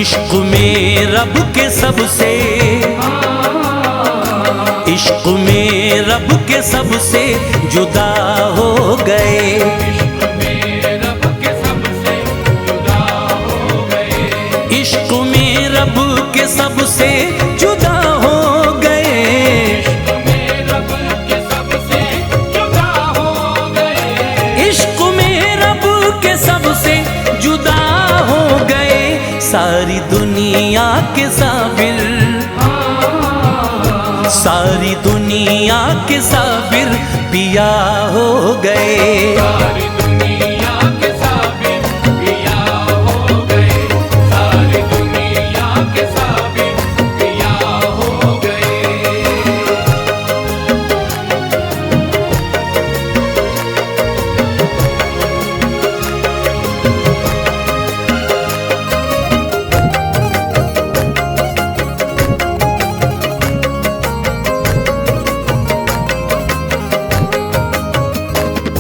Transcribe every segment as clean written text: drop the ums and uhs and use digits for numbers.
इश्क में रब के सबसे, इश्क में रब के सबसे जुदा हो गए। इश्क में रब के सबसे जुदा हो गए। इश्क में रब के सबसे जुदा हो गए। इश्क में रब के सबसे जुदा हो गए। इश्क में रब के सबसे जुदा हो गए। सारी दुनिया के साबिर, सारी दुनिया के साबिर पिया हो गए। सारी दुनिया के साबिर पिया हो गए। सारी दुनिया के साबिर पिया हो गए।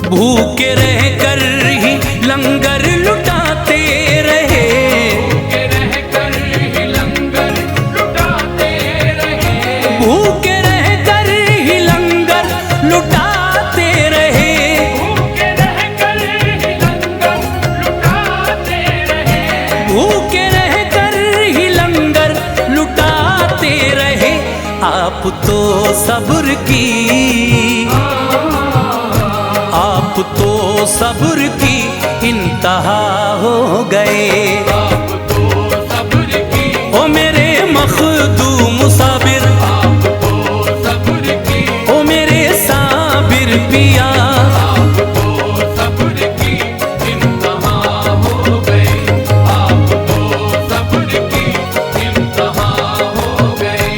भूखे रह कर ही लंगर लुटाते रहे। भूखे रह कर ही लंगर लुटाते रहे। भूखे रह कर ही लंगर लुटाते रहे। भूखे रह कर ही लंगर लुटाते रहे। भूखे रह कर ही लंगर लुटाते रहे। आप तो सब्र की, आप तो सब्र की इंतहा हो गए। आप तो सब्र की, ओ मेरे मखदूम साबिर, आप तो सब्र की, ओ मेरे साबिर पिया। आप तो सब्र की इंतहा हो गए। आप तो सब्र की इंतहा हो गए।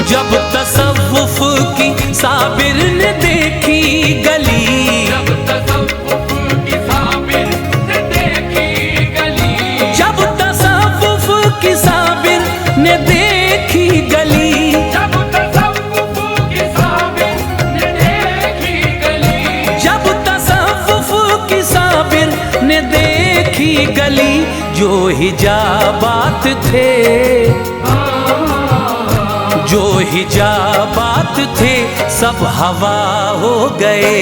जब तसव्वुफ की साबिर ने देखी गली, जब तसव्वुफ की साबिर ने देखी गली। जब तसव्वुफ की साबिर ने देखी गली। जब तसव्वुफ की साबिर ने देखी गली। जब तसव्वुफ की साबिर ने देखी गली। जो हिजाबात थे, जो हिजाबात थे सब हवा हो गए।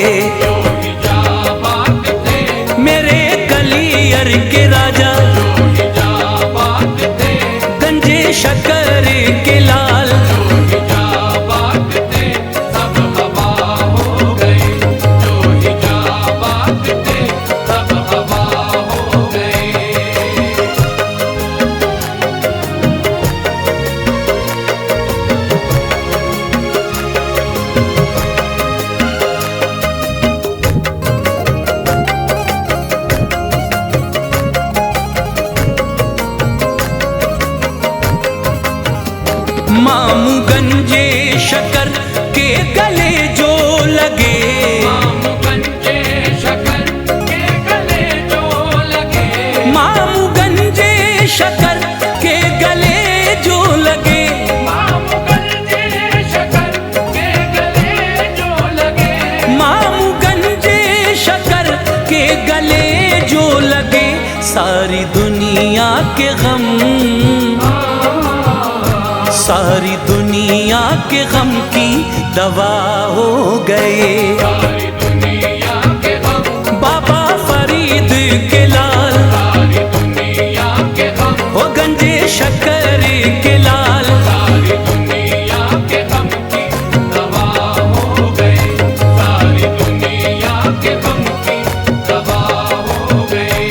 जो हिजाबात थे, मेरे कलियर के राजा, जो हिजाबात थे, गंजे शक्कर के लाल। जो हिजाबात थे सब हवा हो गए। जो हिजाबात थे सब हवा हो गए। मामू गंजे शकर के गले जो लगे। मामू गंजे शकर के गले जो लगे। मामू गंजे शकर के गले जो लगे। मामू गंजे शकर के गले जो लगे। मामू गंजे शकर के गले जो लगे। सारी दुनिया के गम, सारी दुनिया के गम की दवा हो गए। सारी दुनिया के गम, बाबा फरीद के लाल, सारी दुनिया के गम, हो गंजे शक्कर के लाल। सारी दुनिया के गम की दवा हो गए। सारी दुनिया के गम की दवा हो गए।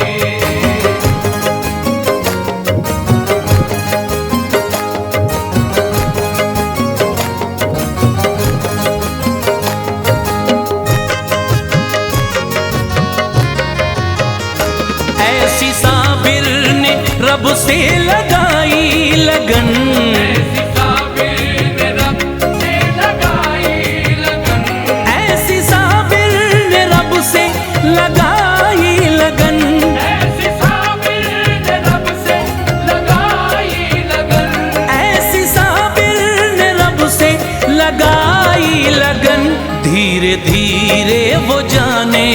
धीरे धीरे वो जाने,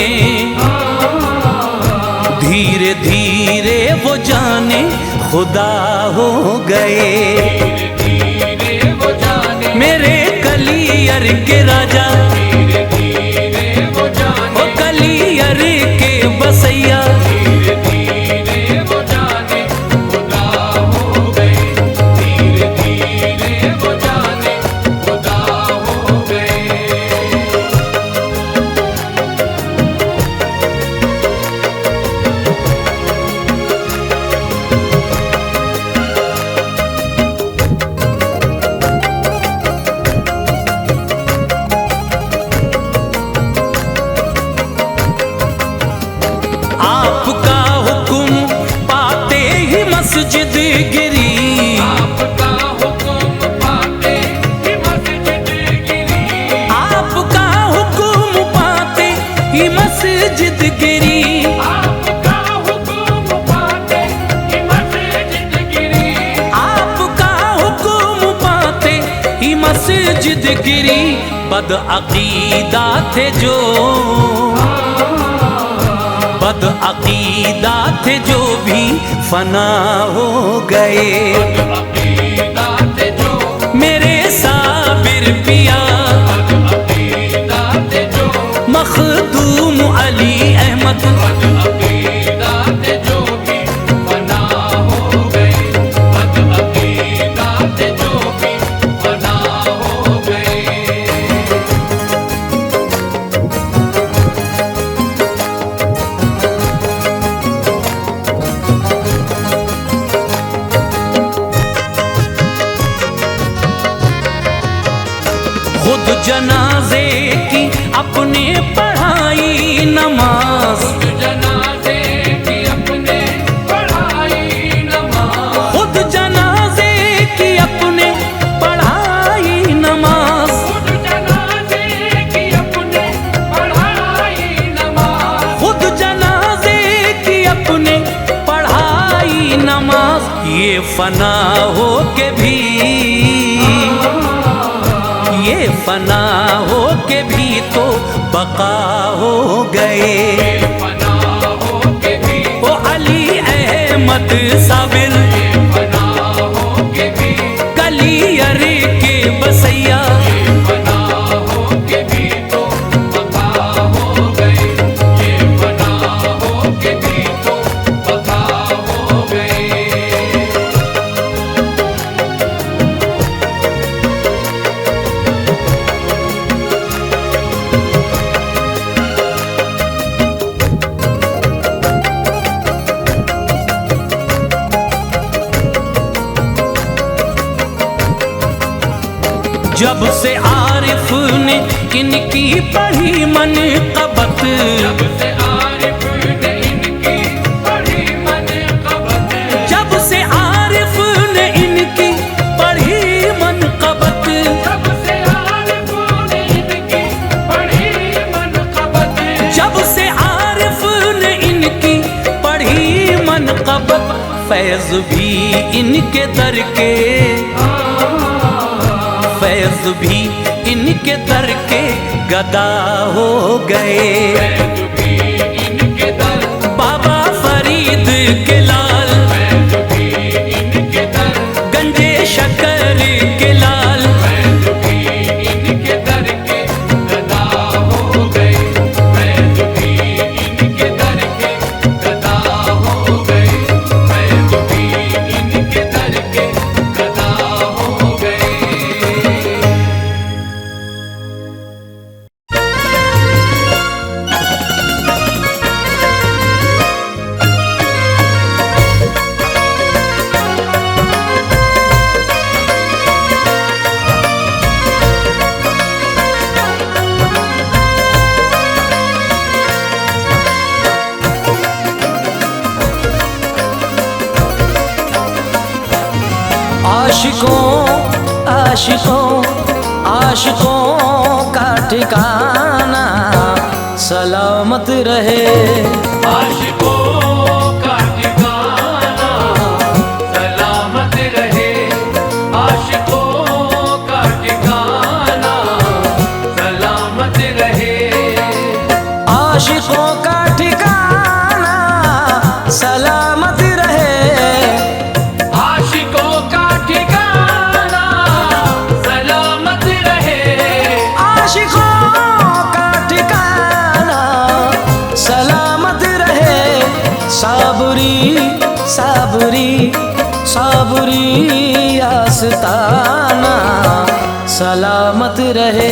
धीरे धीरे वो जाने खुदा हो गए। धीरे धीरे वो जाने मेरे कलियर के राजा, धीरे धीरे वो जाने ओ कलियर के बसैया, धीरे धीरे वो जाने खुदा हो गए। धीरे धीरे वो जाने खुदा हो गए। आपका हुक्म पाते ही मस्जिद गिरी, आपका हुक्म पाते ही मस्जिद गिरी। आपका हुक्म पाते ही मस्जिद गिरी, आपका हुक्म पाते ही मस्जिद गिरी। आपका हुक्म पाते ही मस्जिद गिरी। बदअकीदा थे जो, बदअकीदा थे जो भी फना हो गए। अकीदा थे जो, मेरे साबिर पिया अकीदा थे जो, मखदूम अली अहमद, अकीदा थे जो भी फना हो गए। अकीदा थे जो भी फना हो गए। खुद जनाजे की अपने पढ़ाई नमाज, जनाजे की अपने पढ़ाई नमाज। खुद जनाजे की अपने पढ़ाई नमाज, खुद जनाजे की अपने पढ़ाई नमाज। खुद जनाजे की अपने पढ़ाई नमाज। ये फना हो के भी, ये फना हो के भी तो बका हो गए। फना हो के भी, ओ अली अहमद साबिर, फना हो के भी, कलियर के बसैया, फना हो के भी तो बका हो गए। ये फना हो के भी तो बका हो गए। जब से आरिफ ने इनकी पढ़ी मनक़बत, जब से आरिफ ने इनकी पढ़ी मनक़बत, जब से आरिफ ने इनकी पढ़ी मनक़बत, जब से आरिफ ने इनकी पढ़ी मनक़बत, जब से आरिफ ने इनकी पढ़ी मनक़बत। फैज़ भी इनके दर के, फैज़ भी इनके दर के गदा हो गए। फैज़ भी इनके दर, बाबा फरीद के लाल, फैज़ भी इनके दर, गंजे शक्कर के लाल, फैज़ भी इनके दर के गदा हो गए। फैज़ भी इनके दर के गदा हो गए। फैज़ भी इनके दर के गदा हो गए। आशिकों आशिकों आशिकों का ठिकाना सलामत रहे। आशिकों का ठिकाना सलामत रहे। आशिकों का ठिकाना सलामत रहे। आस्ताना सलामत रहे।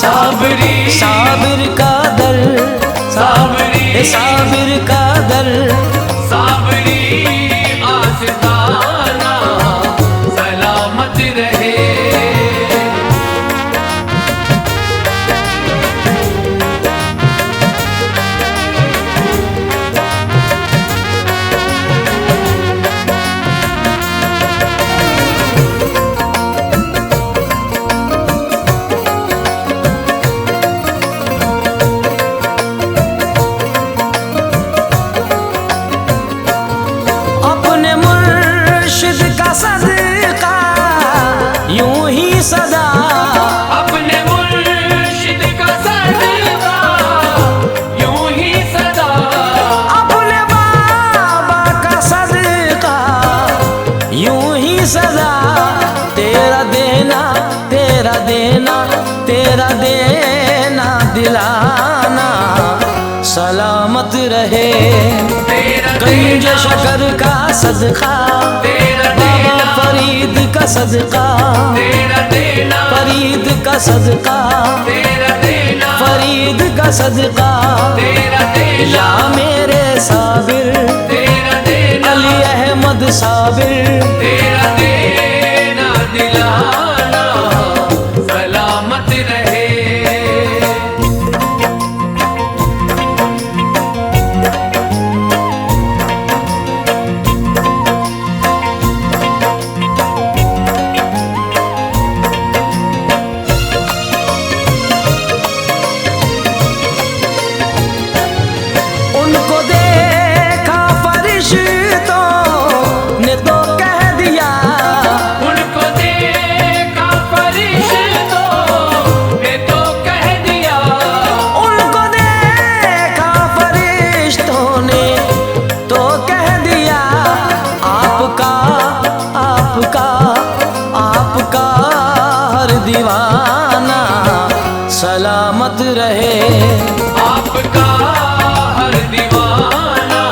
साबरी साबिर का दर, साबरी साबिर का दर, साबरी आस्ताना सलामत रहे। अपने मुर्शिद का सदका यूं ही सदा, अपने मुर्शिद का सदका यूं ही सदा, अपने बाबा का सदका यूं ही सदा, तेरा देना तेरा देना तेरा देना दिलाना सलामत रहे। तेरा गंज देना शकर का सदका, तेरा बाबा देना फरीद का सदका, तेरा देना फरीद का सदका, तेरा देना फरीद का सदका, तेरा देना या मेरे साबिर तेरा देना अली अहमद साबिर, तेरा देना दिलाना सलामत रहे। उनको देखा फरिश्तों ने तो कह दिया, उनको देखा फरिश्तों ने तो कह दिया, उनको देखा फरिश्तों ने तो कह दिया, आपका आपका आपका हर दीवाना सलामत रहे। आपका हर दीवाना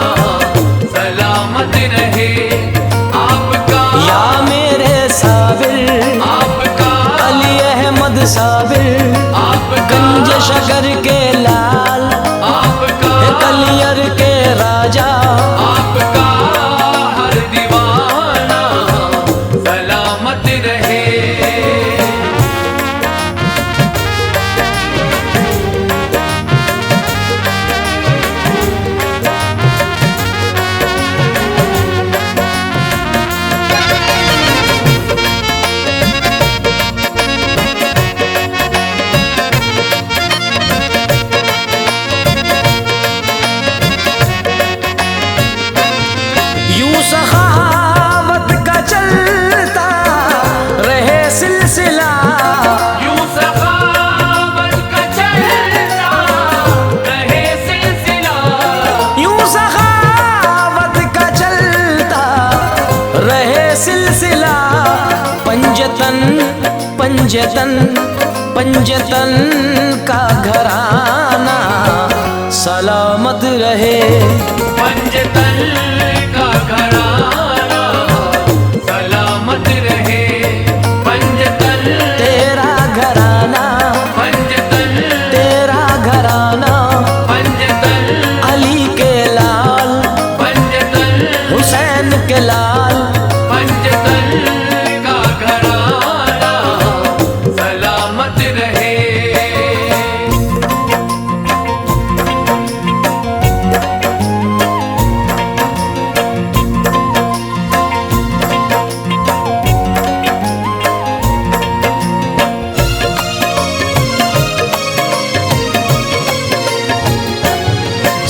सलामत रहे। आपका या मेरे साबिर आपका अली अहमद साबिर, आपका गंज शकर के लाल आपका कलियर के राजा, आपका हर दीवाना सलामत रहे। यूं सखावत का चलता रहे सिलसिला, यूं सखावत का चलता रहे सिलसिला, यूं सखावत का चलता रहे सिलसिला, पंजतन पंजतन पंजतन का घराना सलामत रहे। पंजतन का घराना सलामत रहे। पंजतन तेरा घराना पंजतन तेरा घराना पंजतन अली के लाल पंजतन हुसैन के लाल, पंजतन का घराना सलामत रहे।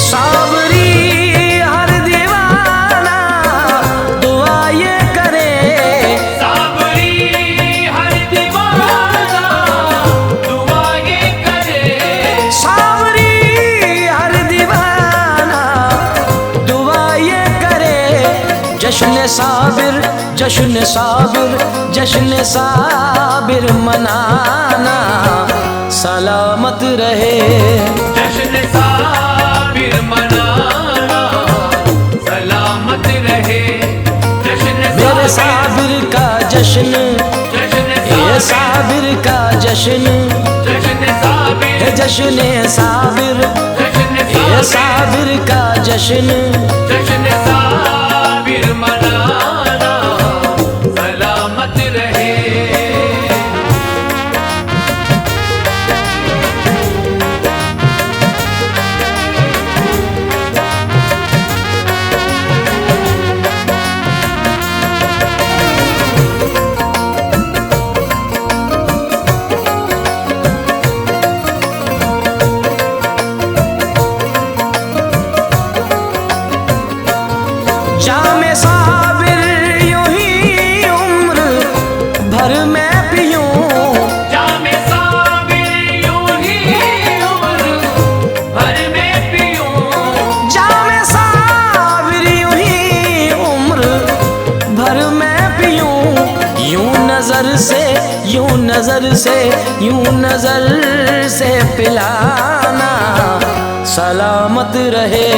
साबरी हर दीवाना दुआ ये करे, साबरी हर दीवाना दुआ ये करे। साबरी हर दीवाना दुआ ये करे, जश्न साबिर जश्न साबिर जश्न साबिर मनाना सलामत रहे। जश्न साबिर मनाना सलामत रहे। जश्न मेरे साबिर का जश्न, जश्न ये साबिर का जश्न, जश्न साबिर, है जश्न साबिर, जश्न ये साबिर का जश्न। जश्न साबिर मनाना सलामत रहे। जामे साबिर यूं ही उम्र भर मैं पियूं, जामे साबिर यूं ही उम्र भर में पीऊं, जामे साबिर यूं ही उम्र भर मैं पियूं। यूं नजर से, यूं नजर से, यूं नजर से पिलाना सलामत रहे।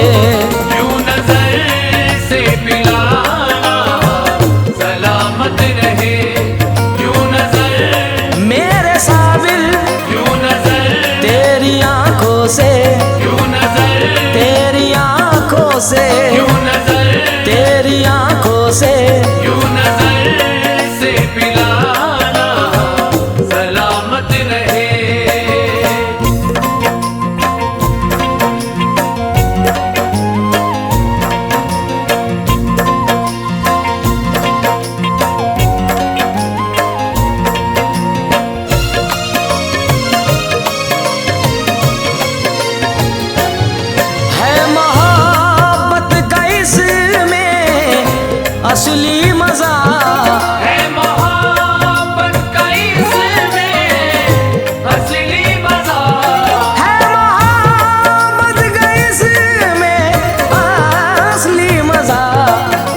यूं नजर से पिलाना सलामत रहे। यूं नजर, मेरे साबिर यूं नजर, तेरी आंखों से, यूं नजर, तेरी आंखों से, यूं नजर, तेरी आंखों से यूं नजर से पिलाना सलामत रहे। है मोहब्बत का इसमें असली मजा, है मोहब्बत का इसमें असली मजा, है मोहब्बत का इसमें असली मजा।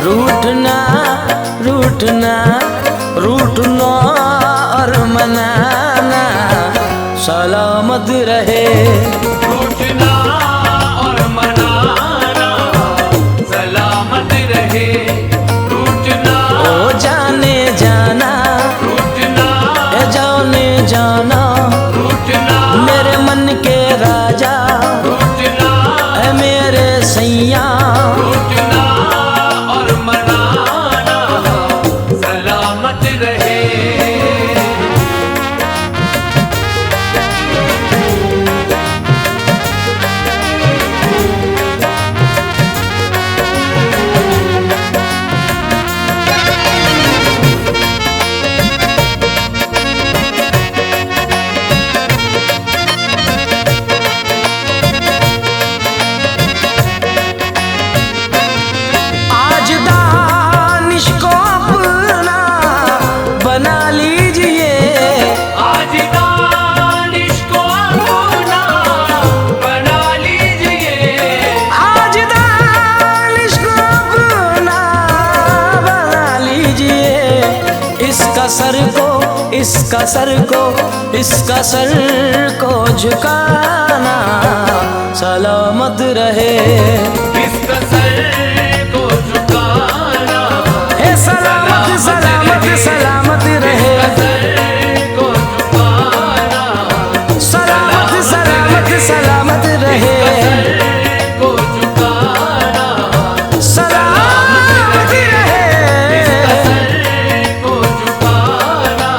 रूठना, रूठना, रूठना और मनाना सलामत रहे। रूठना और मनाना सलामत रहे। रूठना, ओ जाने जाना, रूठना, ए जाने जाना, रूठना, मेरे मन के राजा, रूठना, ए मेरे सैया। रूठना और मनाना सलामत रहे। आज दानिश को अपना बना लीजिए, आज दानिश को अपना बना लीजिए। आज दानिश को अपना बना लीजिए। इसका सर को, इसका सर को, इसका सर को झुकाना सलामत रहे। इसका सर को झुकाना हे सलामत, सलामत, सलामत रहे। इसका सर को झुकाना सलामत, सलामत, सलामत रहे। सर को झुकाना सलामत इसका रहे। सर को झुकाना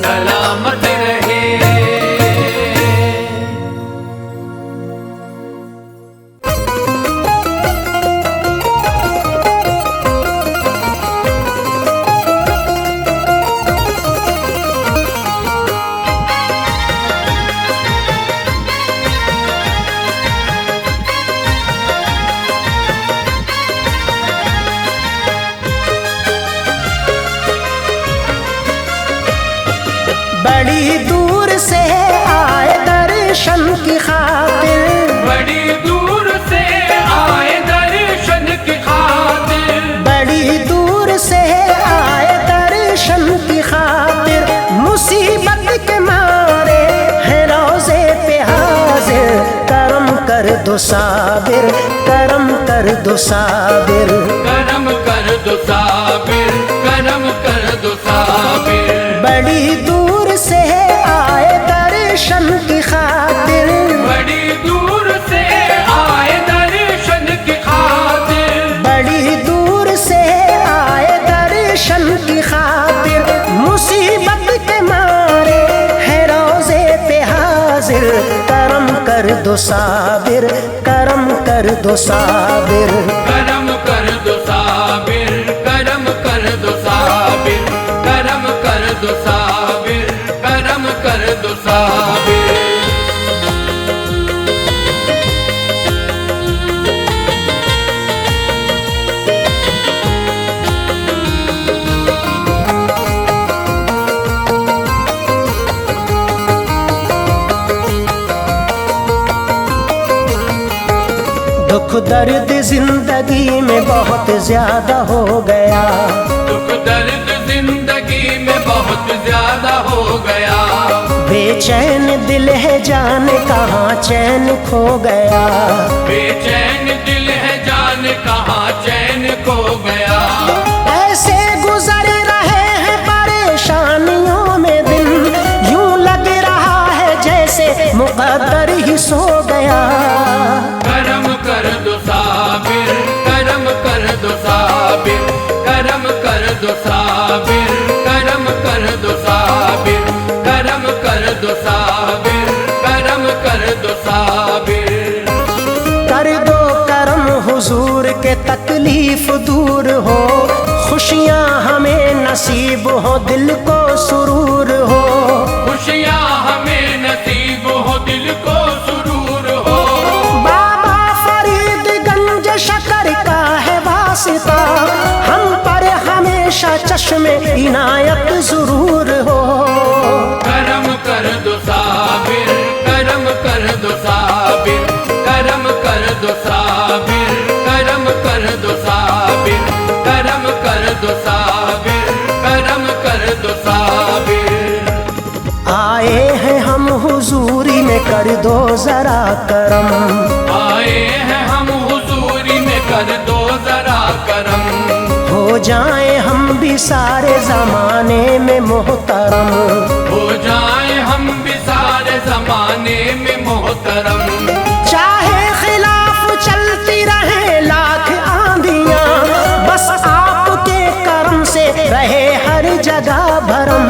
सलामत रहे। बड़ी दूर से आए दर्शन की खातिर, बड़ी दूर से आए दर्शन की खातिर, बड़ी दूर से आए दर्शन की खातिर। मुसीबत के मारे हैं रोज़े पे हाजिर, करम कर दो साबिर, करम कर दो साबिर। करम कर दो साबिर, करम कर दो साबिर, करम कर दो साबिर, करम कर दो साबिर। करम कर दो साबिर, करम कर दो साबिर, करम कर दो साबिर, करम कर दो साबिर। दुख दर्द जिंदगी में बहुत ज्यादा हो गया, दुख दर्द जिंदगी में बहुत ज्यादा हो गया। बेचैन दिल है जाने कहाँ चैन खो गया, बेचैन दिल है जाने कहाँ चैन खो गया। ऐसे गुजर रहे हैं परेशानियों में दिन, यूं लग रहा है जैसे मुकद्दर ही सो गया। करम कर दो साबिर, करम कर दो साबिर, करम कर दो साबिर, करम कर दो साबिर, करम कर दो साबिर, करम कर दो साबिर। कर दो करम हुजूर के तकलीफ दूर हो, खुशियाँ हमें नसीब हो, दिल को सुरूर हो। खुशियाँ हमें नसीब हो, दिल को सुरूर हो। बाबा फरीदगंज शकर का है वास्ता, हम पर हमेशा चश्मे इनायत जरूर हो। करम कर दो साबिर, करम कर दो साबिर, करम कर दो साबिर, करम कर दो साबिर, करम कर दो साबिर, करम कर दो साबिर। आए हैं हम हुजूरी में, कर दो जरा करम। आए हैं हम हुजूरी में, कर दो जरा करम। हो जाए हम भी सारे जमाने में मोहतरम, हो जाए हम भी सारे जमाने में मोहतरम। चाहे खिलाफ चलती रहे लाख आंधियां, बस आपके करम से रहे हर जगह भरम।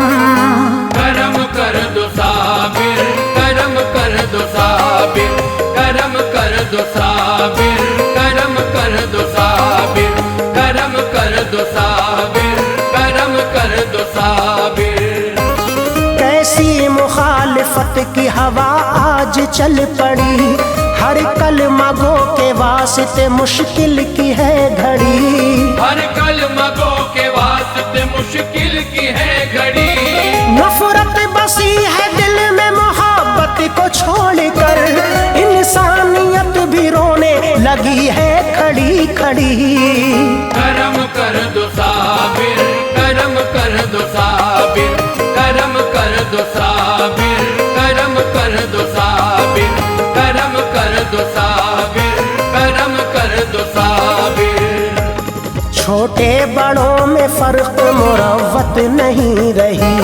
करम कर दो साबिर, करम कर दो साबिर, करम कर दो साबिर, करम कर दो साबिर, करम कर दो साबिर, करम कर दो साबिर। कैसी मुखालिफत की हवा आज चल पड़ी, हर कलमा गो के वास्ते मुश्किल की है घड़ी। हर कलमा गो के वास्ते मुश्किल की है घड़ी। नफरत बसी है दिल में मोहब्बत को छोड़कर, इंसानियत भी रोने लगी है खड़ी खड़ी। करम कर दो साबिर, करम कर दो साबिर, करम कर दो साबिर, करम कर दो साबिर, करम कर दो साबिर, करम कर दो साबिर। छोटे बड़ों में फर्क मुरव्वत नहीं रही,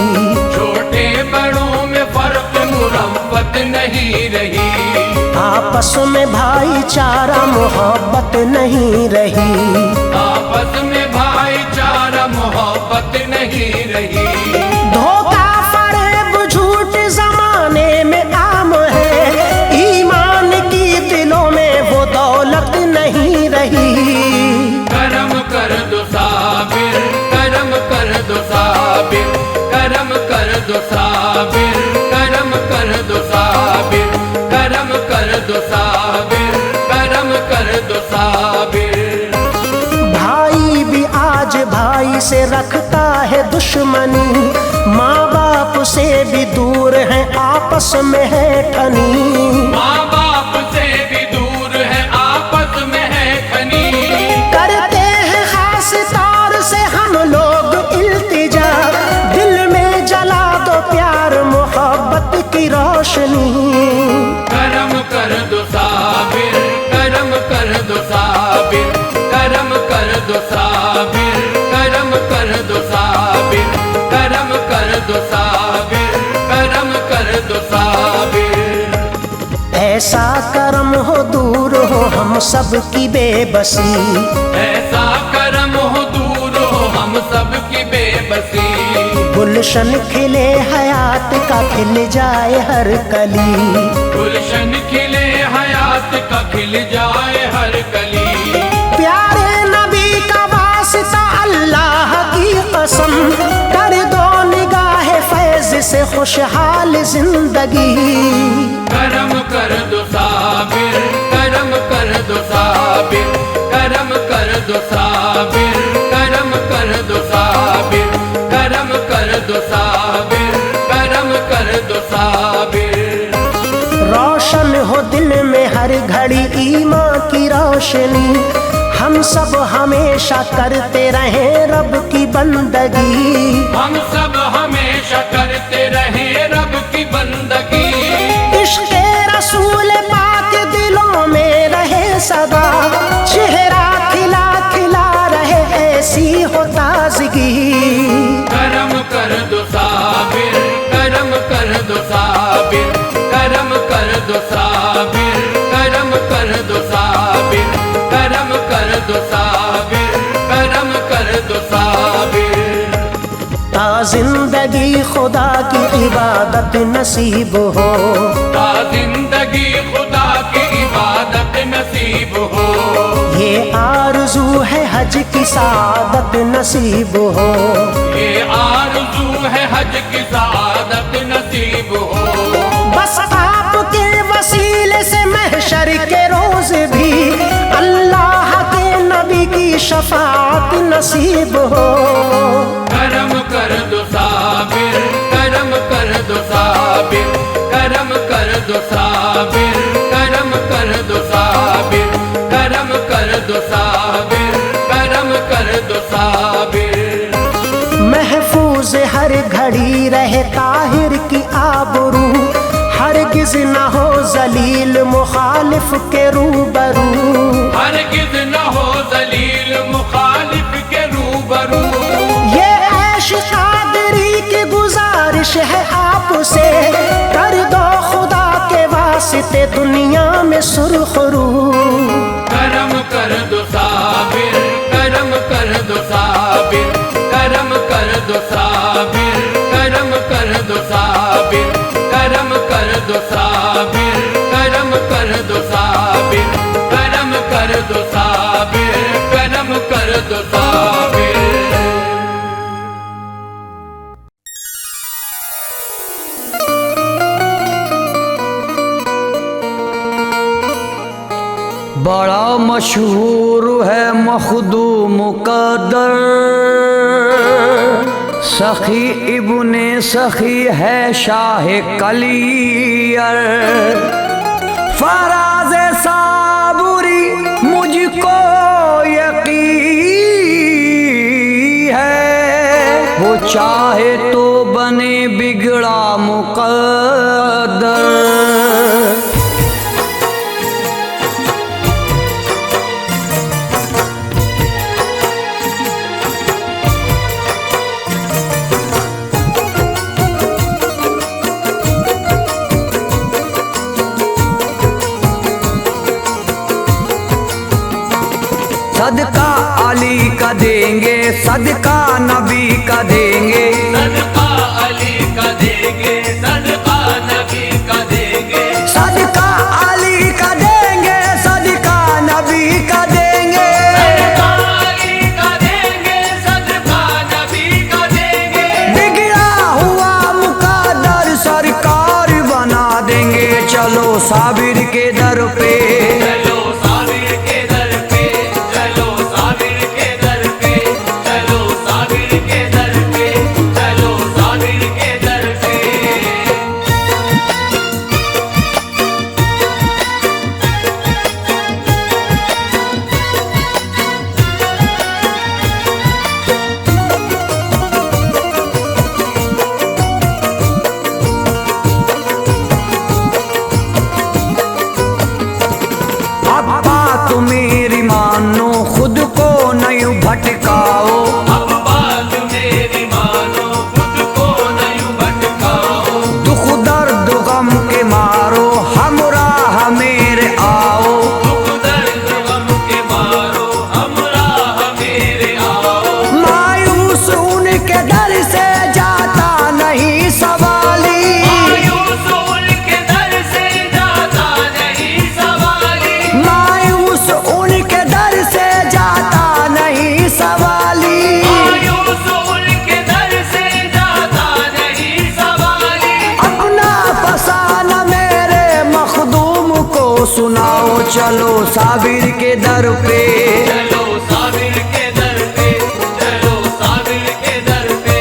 छोटे बड़ों में फर्क मुरव्वत नहीं रही। आपस में भाईचारा मोहब्बत नहीं रही, आपस में भाईचारा मोहब्बत नहीं रही। धोखा फरेब झूठ जमाने में आम है, ईमान की दिलों में वो दौलत नहीं रही। करम कर दो साबिर, करम कर दो साबिर, करम कर दो साबिर, करम कर दो साबिर, करम कर दो साबिर, करम कर दो साबिर। भाई भी आज भाई से रखता है दुश्मनी, माँ बाप से भी दूर है आपस में है ठनी। माँ बाप से भी दूर है आपस में है खनी। करते हैं खास तौर से हम लोग इल्तिजा, दिल में जला दो प्यार मोहब्बत की रोशनी। करम कर दो साबिर, करम कर दो साबिर, करम कर दो साबिर, करम कर दो साबिर, करम कर दो साबिर, करम कर दो साबिर। ऐसा करम हो दूर हो हम सब की बेबसी, ऐसा करम हो दूर हो हम सब की बेबसी। गुलशन खिले हयात का खिल जाए हर कली, गुलशन खिले हयात का खिल जाए हर कली। प्यारे नबी का वास्ता अल्लाह की कसम, कर दो निगाह फैज से खुशहाल जिंदगी। करम कर दो साबिर, करम कर दो साबिर, करम कर दो साबिर, करम कर दो साबिर, करम कर दो साबिर, करम कर दो साबिर। रोशन हो दिल में हर घड़ी ईमान की रोशनी, हम सब हमेशा करते रहे रब की बंदगी। हम सब हमेशा करते रहे रब की बंदगी। इश्क़ रसूल पाक दिलों में रहे सदा, चेहरा खिला खिला रहे ऐसी हो ताजगी। करम कर दो साबिर, करम कर दो साबिर, करम कर दो साबिर, करम कर दो साबिर, करम कर दो साबिर, करम कर दो साबिर। ता जिंदगी खुदा की इबादत नसीब हो, ता जिंदगी खुदा की इबादत नसीब हो। ये आरज़ू है हज की सादत नसीब हो, ये आरज़ू है हज की सादत नसीब हो। बस आपके वसीले से महशर के रोज भी अल्लाह के नबी की शफाअत नसीब हो। करम कर दो साबिर, करम कर दो साबिर, करम कर दो साबिर, करम कर दो साबिर, करम कर दो साबिर, करम कर दो साबिर। महफूज हर घड़ी रहे ताहिर की आबरू, हरगिज न हो जलील मुखालिफ के रूबरू। हरगिज न हो जलील मुखालिफ के रूबरू। ये ऐश कादरी की गुजारिश है आपसे, कर दो खुदा के वास्ते दुनिया में सुरखरू। करम कर दो साबिर, करम कर दो साबिर, करम कर दो साबिर, करम कर दो साबिर, करम कर दो साबिर, करम कर दो साबिर, करम कर दो साबिर, करम कर दो साबिर। बड़ा मशहूर है मखदूम मुक़द्दर, सखी इब्ने सखी है शाह कलियर। फराज साबुरी मुझको यकीन है, वो चाहे तो बने बिगड़ा मुक़द्दर। सदका अली का देंगे, सदका नबी का देंगे, सदका अली का देंगे, सदका नबी का देंगे। सदका अली का देंगे, सदका नबी का देंगे। सदका अली का देंगे, सदका नबी का देंगे। बिगड़ा हुआ मुक़द्दर सरकार बना देंगे। चलो साबिर के दर पे, चलो साबिर के दर पे, चलो साबिर के दर पे, चलो साबिर के दर पे, चलो साबिर के दर पे। अब बात मेरी मानो, खुद को नहीं भटकाओ। अब बात मेरी मानो, खुद को नहीं भटकाओ। दुख दर्द गम के मारो, हमराह मेरे आओ। दुख दर्द गम के मारो, हमराह मेरे आओ। मायूस उन चलो साबिर के दर पे। चलो साबिर के दर पे, चलो साबिर के दर पे,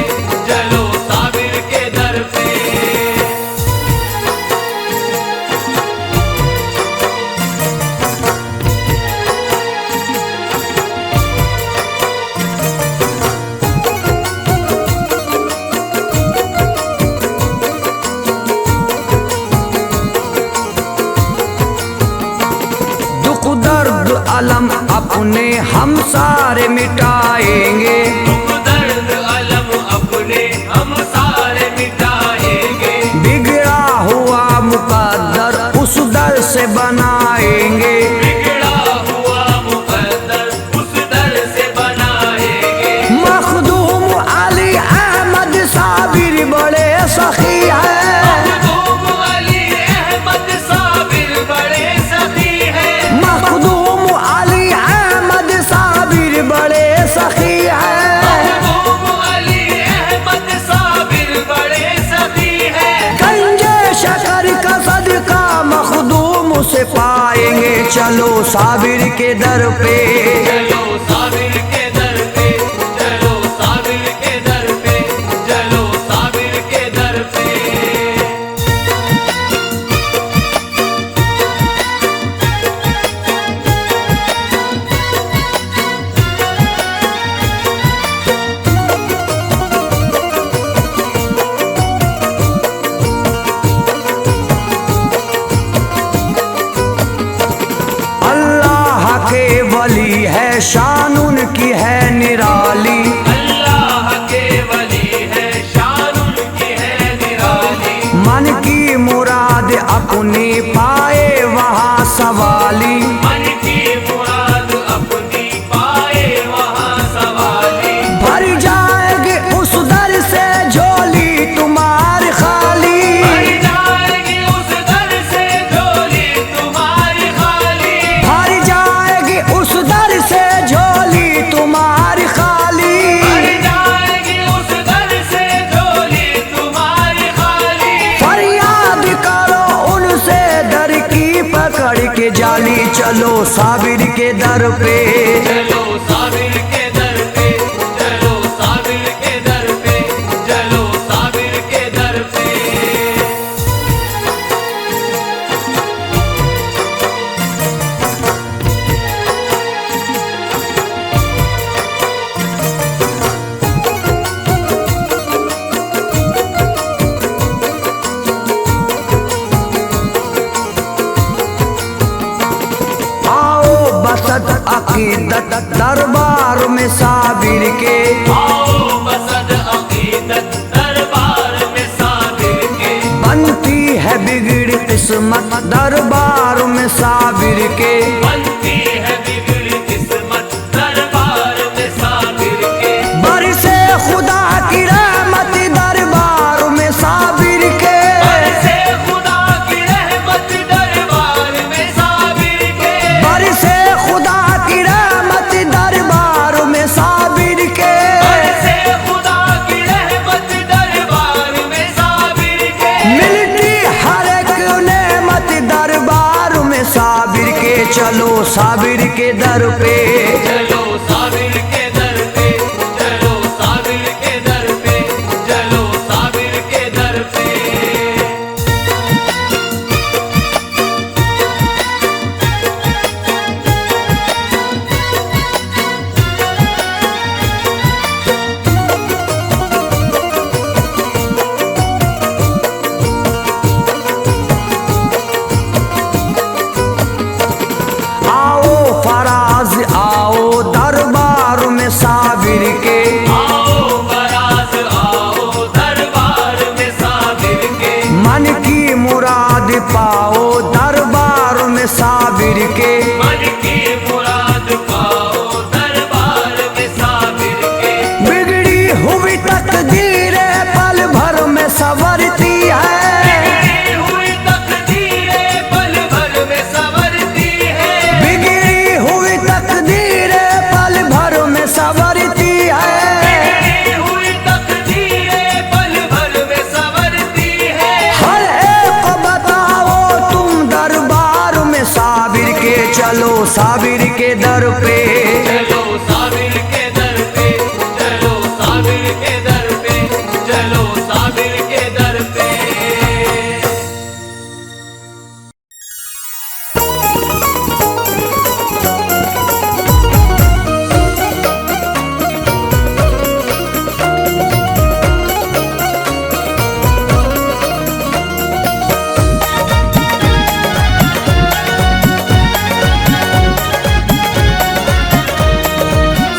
चलो साबिर के दर पे। दुख दर्द अलम अपने हम सारे मिटाएंगे। दुख दर्द अलम अपने हम सारे मिटाएंगे। बिगड़ा हुआ मुकद्दर उस दर से बनाएंगे। बिगड़ा हुआ मुकद्दर उस दर से बनाएंगे। मखदूम अली अहमद साबिर बड़े सखी है। मखदूम अली अहमद साबिर बड़े सखी है। मखदूम अली अहमद साबिर बड़े सखी है। मखदूम अली अहमद साबिर बड़े सखी है। गंजे शकर का सदका मखदूम से पाएंगे। चलो साबिर के दर पे। चलो साबिर के दर पे, चलो साबिर के दर पे, चलो साबिर के दर पे। अल्लाह के वली है शान उनकी है निराली। अल्लाह के वली है शान उनकी है निराली। मन की मुराद अपनी पाए वहाँ सवाली। मन की मुराद अपनी पाए वहाँ सवाली। भर जाएगी उस दर से झोली तुम्हारी खाली। भर जाएगी उस दर से झोली तुम्हारी खाली। भर जाएगी उस दर से झोली तुम्हारी खाली। भर जाएगी उस दर से झोली तुम्हारी खाली। फरियाद करो उनसे दर की पकड़ के जाली। चलो साबिर के दर पे। चलो साबिर के दर पे, चलो साबिर के दर पे, चलो साबिर के दर पे। आओ बसत अकीदत दरबार में साबिर के। आओ बसद अकीदत दरबार में साबिर के। बनती है बिगड़ किस्मत दरबार में साबिर के। बनती है बिगड़ किस्मत दरबार में साबिर के। बरसे खुदा की रहमत दरबार में साबिर के। बरसे खुदा की रहमत दरबार में साबिर के। बरसे खुदा की रहमत दरबार में साबिर के। बरसे खुदा की रहमत दरबार में साबिर के। मिलती हर एक नेमत दरबार में साबिर के। चलो साबिर के दर पे। चलो साबिर के दर पे, चलो साबिर के दर पे, चलो साबिर के दर पे। आओ फराज आओ चलो साबिर के दर पे। चलो साबिर के दर पे, चलो साबिर के दर पे, चलो साबिर के दर पे।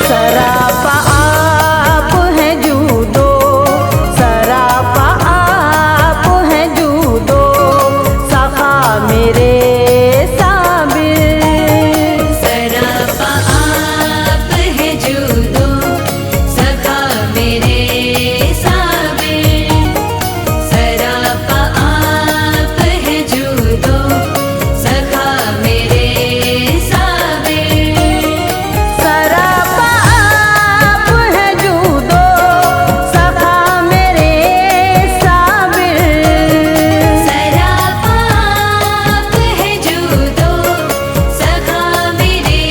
सरापा आप हैं जूदो, सरापा आप हैं जूदो, सखा मेरे साबिर। सरापा आप है जूदो, सखा मेरे साबिर। सरापा आप है जूदो, सखा मेरे साबिर। सरापा आप हैं जूदो, सखा मेरे साबिर। सरापा आप है जूदो, सखा मेरे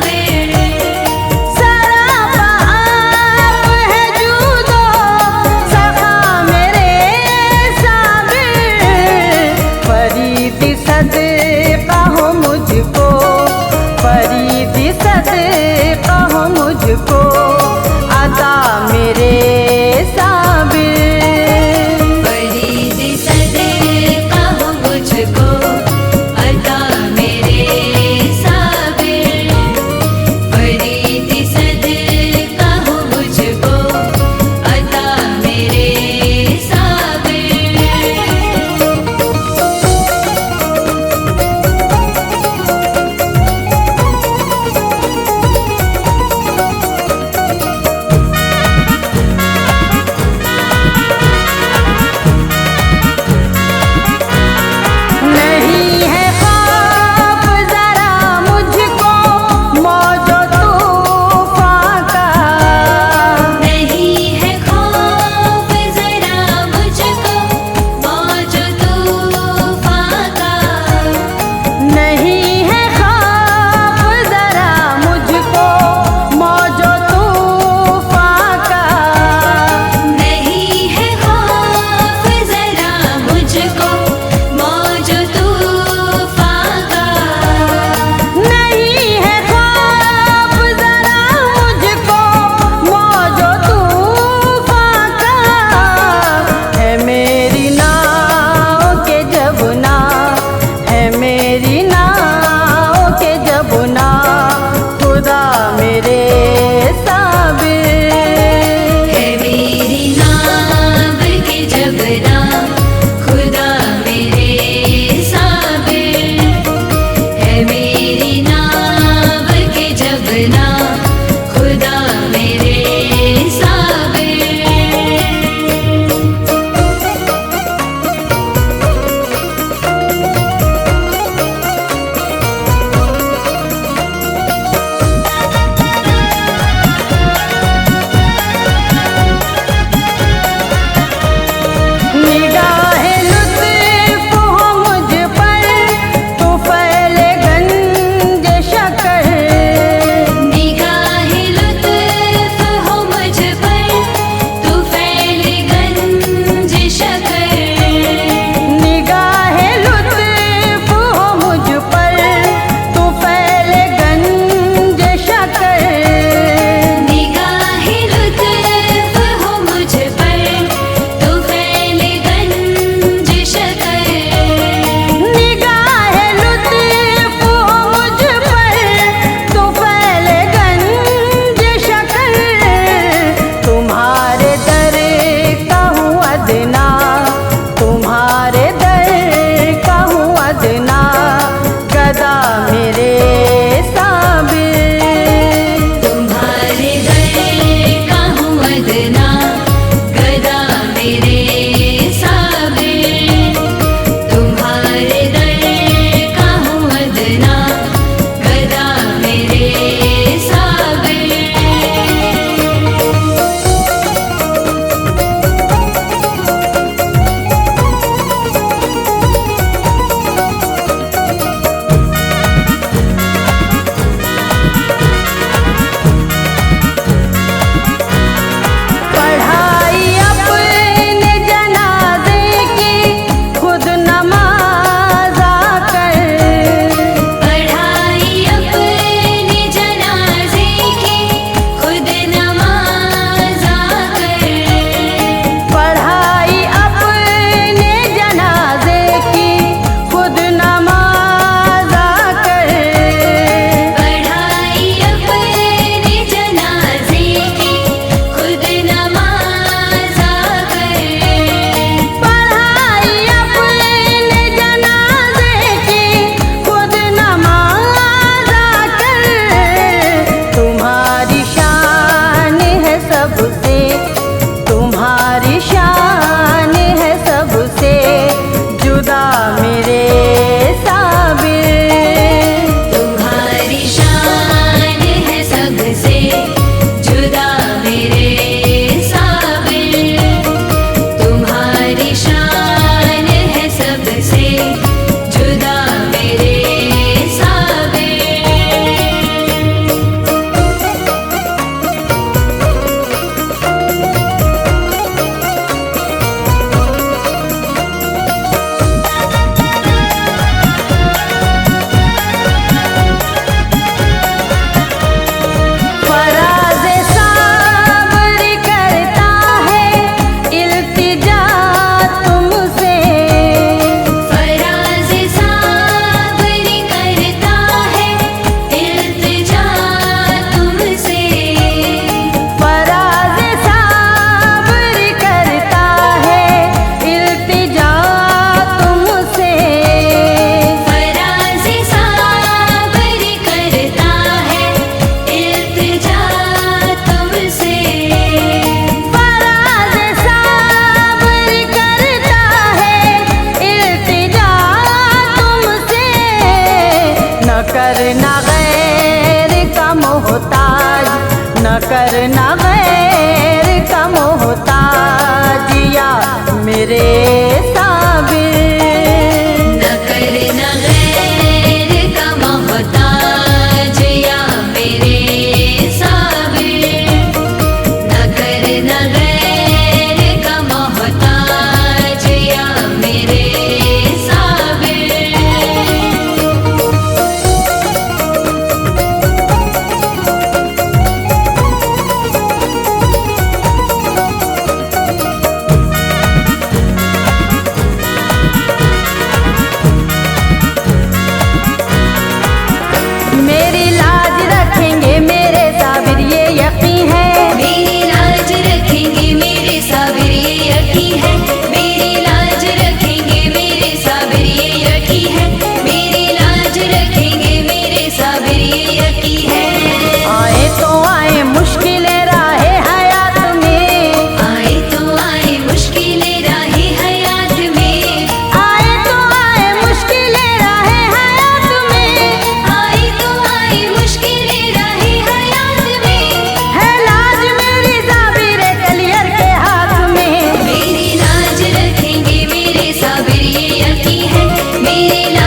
साबिर। सरापा आप हैं जूदो, सखा मेरे साबिर। फरीदी सदका हो मुझको, फरीदी सदका हो मुझको, अता मेरे साबिर। फरीद सदका हो मुझको, अता मेरे साबिर। फरीद सदका हो मुझको, अता मेरे साबिर।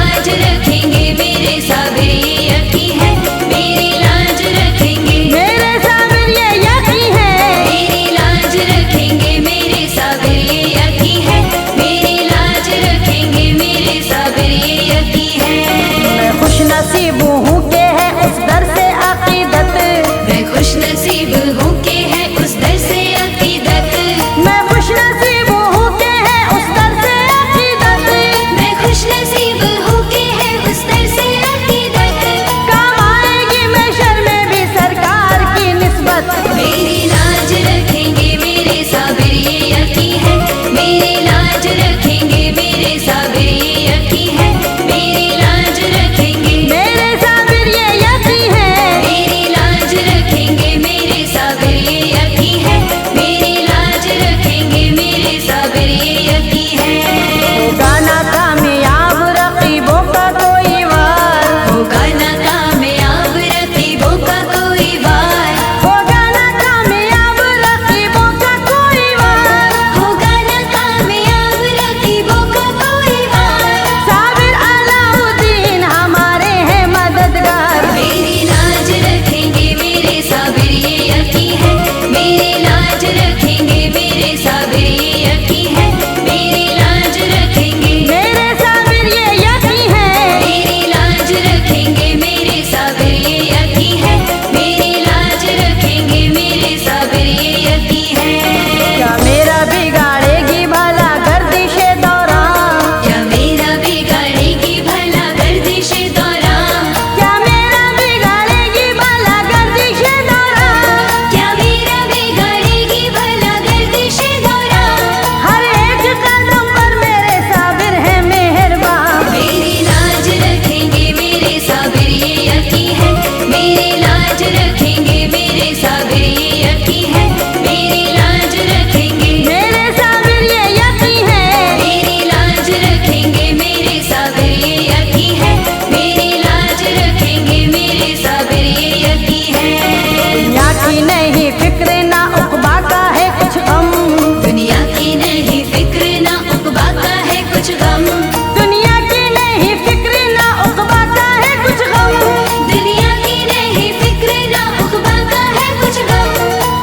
लाज रखेंगे मेरे साबिर ये यकीन है, मेरी लाज रखेंगे मेरे साबिर ये यकीन है, मेरी लाज रखेंगे मेरे साबिर ये यकीन है, मेरी लाज रखेंगे मेरे साबिर ये यकीन है। मैं खुश नसीब हूँ के है उस दर से अकीदत, मैं खुश नसीब हूँ के है उस दर से अकीदत, मैं खुश नसीब हूँ के है उस दर से अकीदत, मैं खुश नसीब हूँ के है उस दर से अकीदत। काम आएगी महशर में भी सरकार की निस्बत। मेरी लाज रखेंगे मेरे साबिर ये यकीन है, मेरी लाज रखेंगे मेरे साबिर ये यकीन है, मेरी लाज रखेंगे मेरे साबिर ये यकीन है, मेरी लाज रखेंगे मेरे साबिर ये यकीन है, मेरी लाज रखेंगे मेरे साबिर ये यकीन है। होगा ना कामयाब रकीबों का कोई वार, होगा ना कामयाब रकीबों का कोई वार, होगा ना कामयाब रकीबों का कोई वार, होगा ना कामयाब रकीबों का कोई वार। साबिर अलाउद्दीन हमारे हैं मददगार। मेरी लाज रखेंगे मेरे साबिर ये यकीन है, मेरी लाज रखेंगे मेरे साबिर ये यकीन है, मेरी लाज रखेंगे मेरे साबिर ये यकीन है, मेरी लाज रखेंगे मेरे साबिर ये यकीन है, मेरी लाज रखेंगे मेरे साबिर ये यकीन है। क्या मेरा बिगाड़ेगी भला गर्दिशे दौरान, क्या मेरा बिगाड़ेगी भला गर्दिशे दौरान, क्या मेरा बिगाड़ेगी भला गर्दिशे दौरान, क्या मेरा बिगाड़ेगी भला गर्दिशे दौरान। हर एक कदम पर मेरे साबिर है मेहरबान। मेरी लाज रखेंगे मेरे साबिर ये यकीन है, मेरी लाज रखेंगे मेरे साबिर ये यकीन है, मेरी लाज रखेंगे मेरे साबिर ये यकीन है, मेरी लाज रखेंगे मेरे साबिर ये यकीन है, मेरी लाज रखेंगे मेरे साबिर ये यकीन है। दुनिया की नहीं फिक्र ना उकबा का है कुछ गम, दुनिया की नहीं फिक्र ना उकबा का है कुछ गम, दुनिया की नहीं फिक्र ना उकबा का है कुछ गम, दुनिया की नहीं फिक्र ना उकबा का है कुछ गम।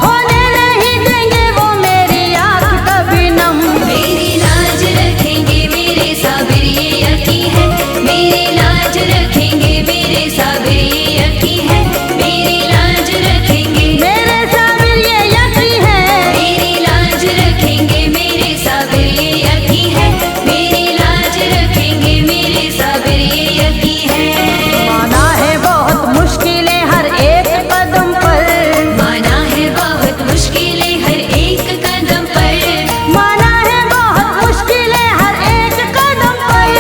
होने नहीं देंगे वो मेरी आँख कभी नम। मेरी लाज रखेंगे मेरे साबिर ये यकीन है, मेरी लाज रखेंगे मेरे साबिर ये यकीन है, मेरी लाज रखेंगे मेरे साबिर ये यकीन है, मेरी लाज रखेंगे मेरे साबिर ये यकीन है, मेरी लाज रखेंगे मेरे साबिर ये यकीन है। माना है बहुत मुश्किलें हर एक कदम पर, माना है बहुत मुश्किलें हर एक कदम पर, माना है बहुत मुश्किलें हर एक कदम पर,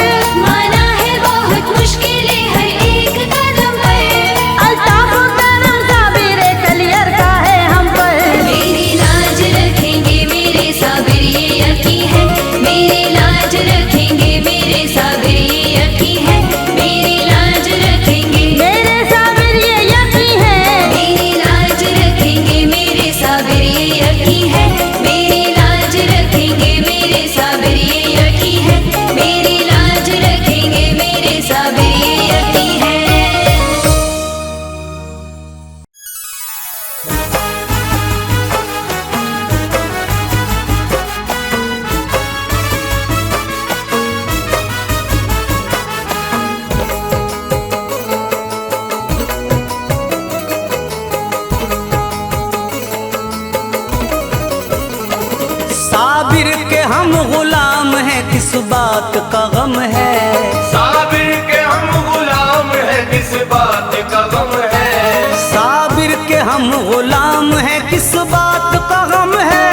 माना है बहुत मुश्किलें हर एक कदम पर। अल्ताफ करम साबिर कलियर का है हम पर। मेरी लाज रखेंगे मेरे साबिर ये यकीन है, मेरी लाज रखेंगे मेरे साबिर ये यकीन है, मेरी लाज रखेंगे मेरे साबिर ये यकीन है, मेरी लाज रखेंगे मेरे साबिर ये यकीन है, मेरी लाज रखेंगे मेरे साबिर ये यकीन है, मेरी लाज रखेंगे मेरे साबिर ये यकीन है। साबिर के हम गुलाम हैं किस बात का गम है, साबिर के हम गुलाम हैं किस बात का गम है, साबिर के हम गुलाम हैं किस बात का गम है,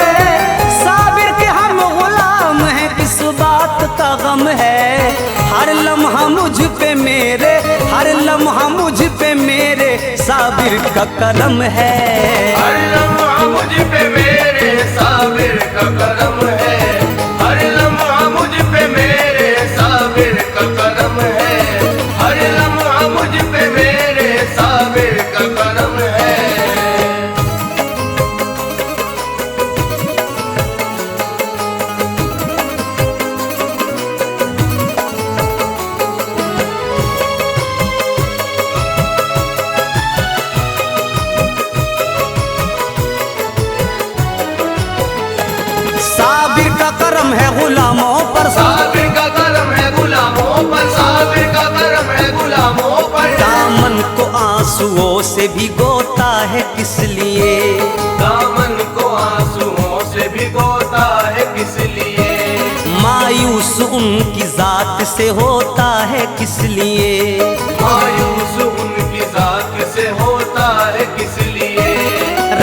साबिर के हम गुलाम हैं किस बात का गम है। हर लम्हा मुझ पे मेरे, हर लम्हा मुझ पे मेरे साबिर का करम है। हर लम्हा मुझ पे मेरे साबिर का करम है, हर लम्हा मुझ पे मेरे साबिर का करम है, हर लम्हा मुझ पे मेरे साबिर का करम है। से भिगोता है किस लिए? दामन को आंसुओं से भिगोता है किस लिए? मायूस उनकी जात से होता है किस लिए? मायूस उनकी जात से होता है किस लिए?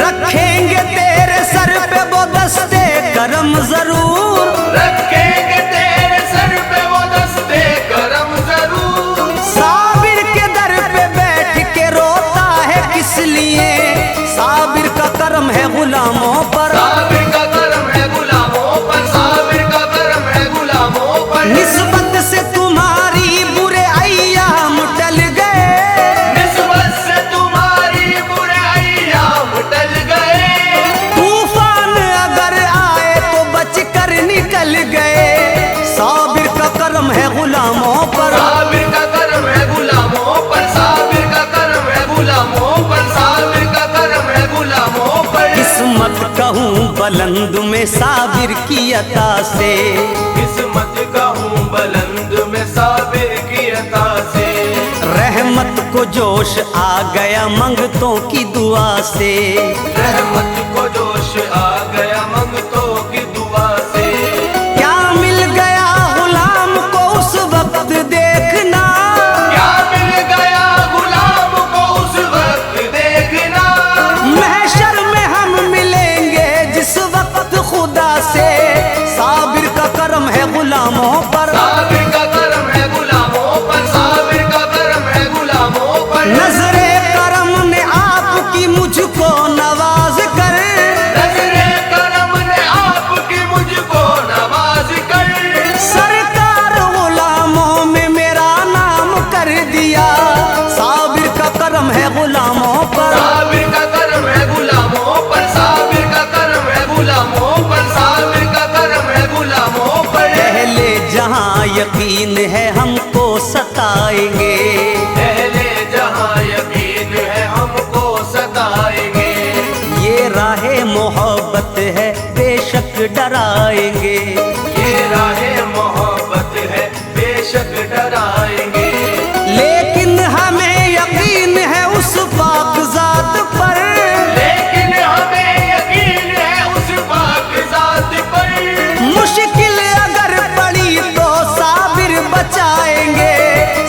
रखेंगे तेरे सर पे वो दस्ते करम जरूर, रखेंगे तेरे सर पे वो दस्ते करम जरूर। साबिर के दर पे बैठ के रोता है किस लिए? साबिर का करम है गुलामों पर, साबिर का करम है गुलामों पर, साबिर का करम है गुलामों पर। निस्बत से तुम्हारी बुरे अय्याम टल गए, निस्बत से तुम्हारी बुरे अय्याम टल गए। तूफान अगर आए तो बच कर निकल गए। साबिर का करम है गुलामों पर, साबिर का करम है गुलामों पर, साबिर का करम है गुलामों पर, साबिर का करम है गुलामों पर। किस्मत कहूँ बुलंद में साबिर की अता से, किस्मत कहूँ बुलंद में साबिर की अता से। रहमत को जोश आ गया मंगतों की दुआ से। रहमत को जोश आ गया मंगतों की दुआ से। क्या मिल गया गुलाम को उस वक्त देखना, क्या मिल गया गुलाम को उस वक्त देखना। महशर में हम मिलेंगे जिस वक्त खुदा से। साबिर का करम है गुलामों पर, साबिर का करम है गुलामों पर, साबिर का करम है गुलामों पर। नजरे करम ने आपकी मुझको नवाज कर, नजरे करम ने आपकी मुझको नवाज कर। सरकार गुलामों में मेरा नाम कर दिया। साबिर का करम है गुलामों पर, साबिर का करम है गुलामों पर, साबिर का करम है गुलामों पर, साबिर का करम है गुलामों पर। पहले जहां यकीन है हमको सताएंगे, पहले जहां यकीन है हमको सताएंगे। ये राहे मोहब्बत है बेशक डराएंगे। ये राहे मोहब्बत है बेशक डराएंगे। लेकिन हमें यकीन है उस पाक जात पर, लेकिन हमें यकीन है उस पाक जात पर। मुश्किल अगर पड़ी तो साबिर बचाएंगे।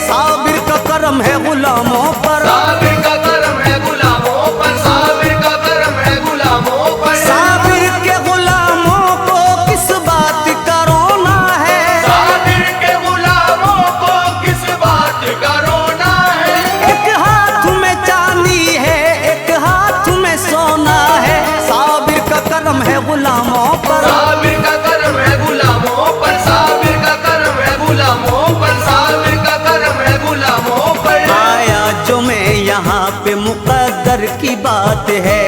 साबिर का करम है गुलामों पर, साबिर का करम है गुलामों पर, साबिर का करम है गुलामों पर। साबिर के गुलामों को किस बात का रोना है, साबिर के गुलामों को किस बात का रोना है। एक हाथ में चांदी है एक हाथ में सोना है। साबिर का करम है गुलामों पर, साबिर का करम है गुलामों पर, साबिर का करम है गुलामों पर, साबिर का करम है गुलामों पर। आया जो मैं यहाँ पे मुकद्दर की बात है,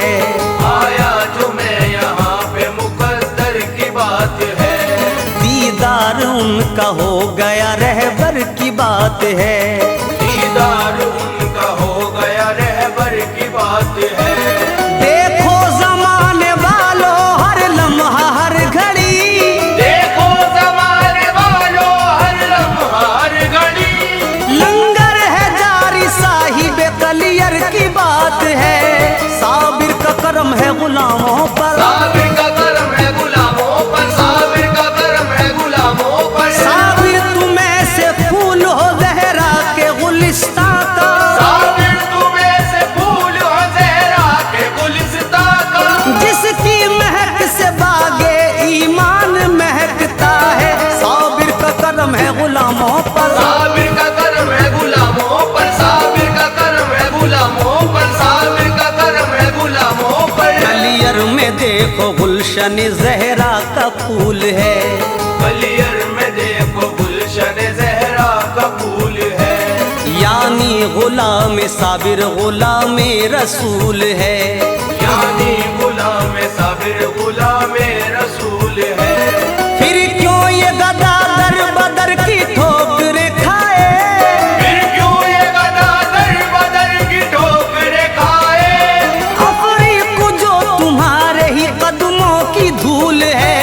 आया जो मैं यहाँ पे मुकद्दर की बात है। दीदार उनका हो गया रहबर की बात है। दीदार उनका हो गया रहबर की बात है। देखो जमाने वालों हर लम्हा हर घड़ी, देखो जमाने वालों हर लम्हा हर घड़ी। लंगर है जारी साहिब कलियर की बात है। साबिर का करम है गुलामों पर, साबिर का करम है गुलामों पर, साबिर का करम है गुलामों पर। साबिर तुम ऐसे फूल हो जहरा के गुलिस्तां का, साबिर तुम ऐसे फूल हो ज़हरा के गुलिस्तां का। जिसकी महक से बागे ईमान महकता है। साबिर का करम है गुलामों पर, साबिर का करम है गुलामों पर, साबिर का करम है गुलामों पर, साबिर का करम है गुलामों पर। कलियर में देखो गुलशन जहरा का फूल है। कलियर में देखो गुलशन ज़हरा का फूल है। यानी गुलाम साबिर गुलाम रसूल है। यानी गुलाम साबिर गुलाम रसूल है। फिर क्यों ये गदा दर बदर की ठोकरें खाए, फिर क्यों ये गदा दर बदर की ठोकरें खाए। अफरीक जो तुम्हारे ही कदमों की धूल है।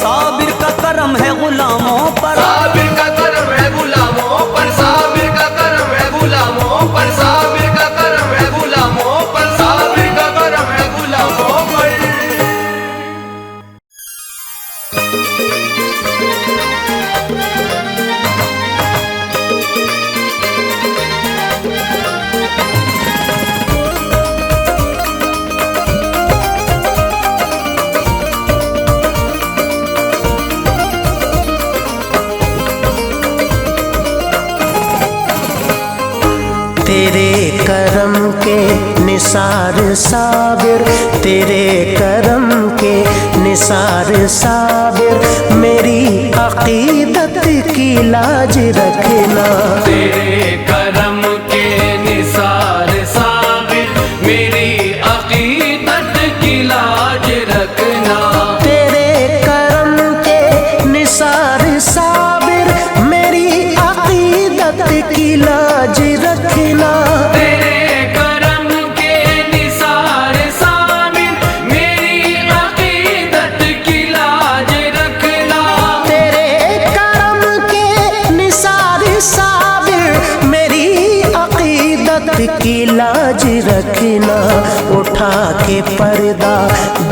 साबिर का करम है गुलामों पर, साबिर का करम है गुलामों पर, साबिर का करम है गुलामों पर, साबिर का करम है गुलामों तेरे करम के निसार साबिर, तेरे करम के निसार साबिर, मेरी अकीदत की लाज रखना। तेरे करम के निसार साबिर, मेरी अकीदत की लाज रखना। तेरे करम के निसार साबिर, मेरी अकीदत की लाज रखना। तेरे करम के निसार साबिर, मेरी अकीदत की लाज रखना। तेरे करम के निसार साबिर, मेरी अकीदत की लाज रखना। उठा के पर्दा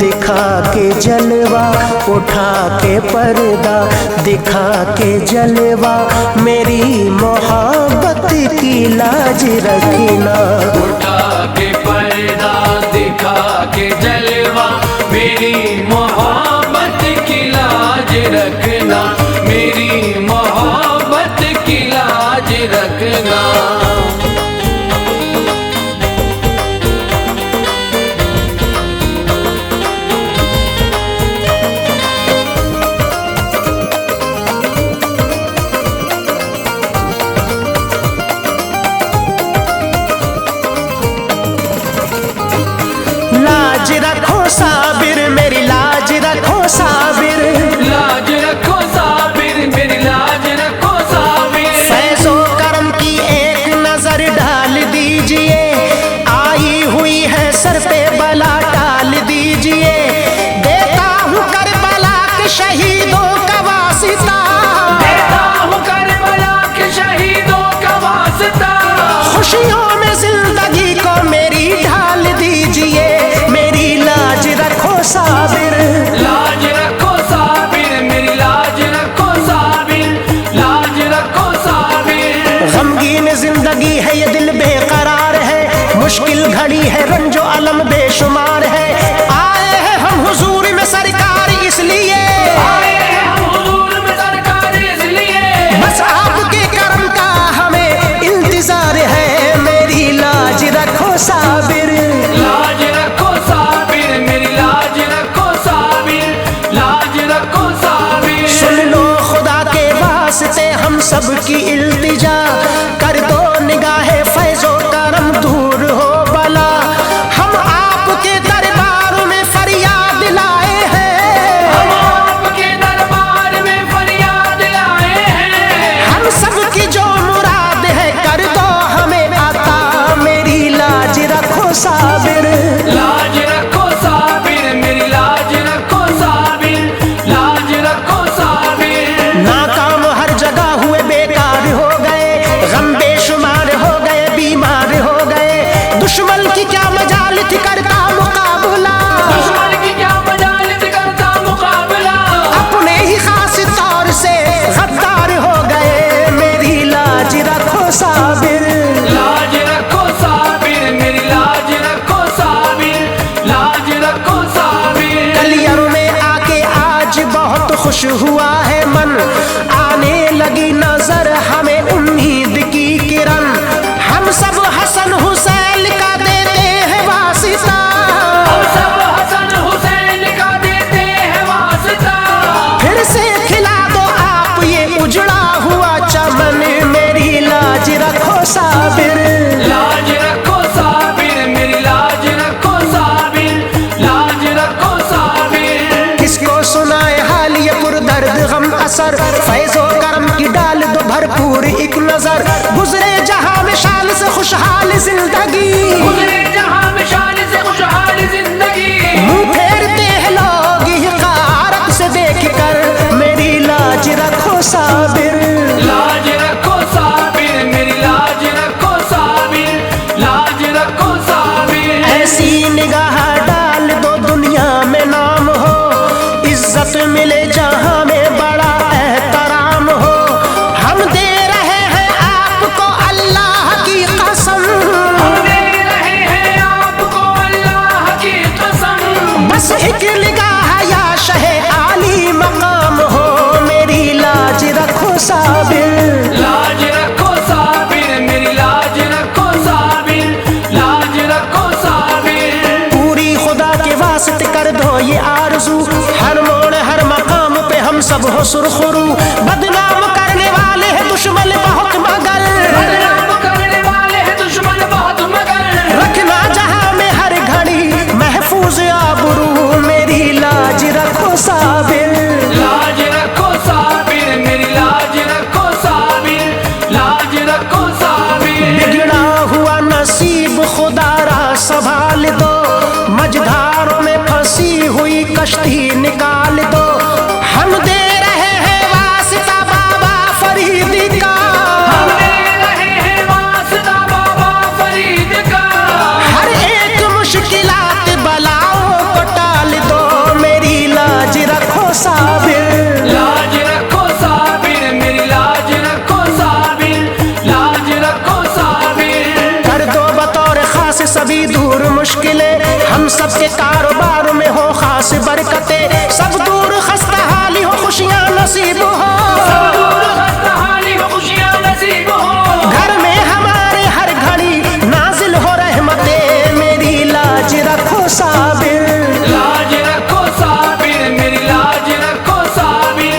दिखा के जलवा, उठा के पर्दा दिखा के जलवा, मेरी मोहब्बत की लाज रखना। उठा के पर्दा दिखा के जलवा, मेरी मोहब्बत की लाज रखना। मेरी मोहब्बत की लाज रखना। लाज रखो साबिर, मेरी लाज रखो साबिर, लाज रखो साबिर, मेरी लाज रखो साबिर। फैज़ो करम की एक नजर डाल दीजिए, आई हुई है सर पे बला डाल दीजिए। देता हूँ करबला के शहीदों का वास्ता, देता हूँ करबला के शहीदों का वास्ता। खुशियों में जिंदगी को मेरी ढाल दीजिए। मेरी लाज रखो साबिर, लाज रखो साबिर, मेरी लाज रखो साबिर। लाज रखो साबिर। गमगीन जिंदगी है ये दिल बेकरार है, मुश्किल घड़ी है रंजो अलम बेशुमार है। आए हैं हम हुजूर में सरकार इसलिए, आए हैं हम हुजूर में सरकार इसलिए। बस आपके करम का हमें इंतजार है। मेरी लाज रखो साबिर, लाज रखो साबिर, मेरी लाज रखो साबिर। लाज रखो साबिर। सुन लो खुदा के वास्ते हम सब की इल्तिजा, कर दो निगाहे फैज़ो करम दूर हो बला। हम आपके दरबार में फरियाद लाए हैं, हम आपके दरबार में फरियाद लाए हैं। हम सब की जो मुराद है कर दो हमें अता। मेरी लाज रखो साबिर, लाज रखो साबिर, मेरी लाज रखो साबिर। लाज रखो साबिर। नाकाम हर जगह हुए बेकार हो गए, गम बेशुमार हो गए, बीमार हो गए। दुश्मन की क्या मजाल थी करता मुकाबला, दुश्मन की क्या मजालिस करता मुकाबला। अपने ही खास तौर से गद्दार हो गए। मेरी लाज रखो साबिर, लाज रखो साबिर, मेरी लाज रखो साबिर। लाज रखो साबिर। कलियर में आके आज बहुत खुश हुआ है मन, आने लगी नजर हमें उम्मीद की किरण। हम सब हसन हुसैन का देते हैं वास्ता, हम सब हसन हुसैन का देते हैं वास्ता। फिर से खिला दो आप ये उजड़ा हुआ चमन। मेरी लाज रखो साबिर, लाज रखो साबिर, मेरी लाज रखो साबिर। लाज रखो साबिर। किसको सुनाए हाल ये पुरदर्द गम असर, फैज़ो करम की डाल दो भरपूर एक नजर। गुजरे जहां में शान से खुशहाल जिंदगी, गुजरे जहां में शान से खुशहाल जिंदगी। मुंह फेरते हैं लोग हिकारत से देख कर। मेरी लाज रखो साबिर, लाज रखो साबिर, मेरी लाज रखो साबिर। लाज रखो साबिर। ऐसी निगाह डाल दो दुनिया में नाम हो, इज्जत मिले जहां में बड़ा एहतराम हो। हम दे रहे हैं आपको अल्लाह सब हो सुरखुरू। बदनाम करने वाले हैं दुश्मन बहुत मगर, बदनाम करने वाले हैं दुश्मन बहुत मगर। रखना जहां में हर घड़ी महफूज आबरू, मेरी लाज रखो साबिर। लाज रखो साबिर, मेरी लाज रखो साबिर, लाज रखो साबिर। बिगड़ा हुआ नसीब खुदारा संभाल दो, मझधारों में फंसी हुई कश्ती निकाल दो। हम दे रहे हैं वास्ता बाबा फरीद का, हम दे रहे हैं वास्ता बाबा फरीद का। हर एक मुश्किलात बलाओं को टाल दो, मेरी लाज रखो साबिर। लाज रखो साबिर, मेरी लाज रखो साबिर, लाज रखो साबिर। कर दो बतौर खास सभी दूर मुश्किलें, हम सबके कारोबार में हो खास बरकतें। सब दूर खस्ता हाली हो खुशियां नसीब हो, सब दूर खस्ताहाली हो खुशियां नसीब हो। घर में हमारे हर घड़ी नाजिल हो रहमतें, मेरी लाज रखो साबिर। लाज रखो साबिर, मेरी लाज रखो साबिर,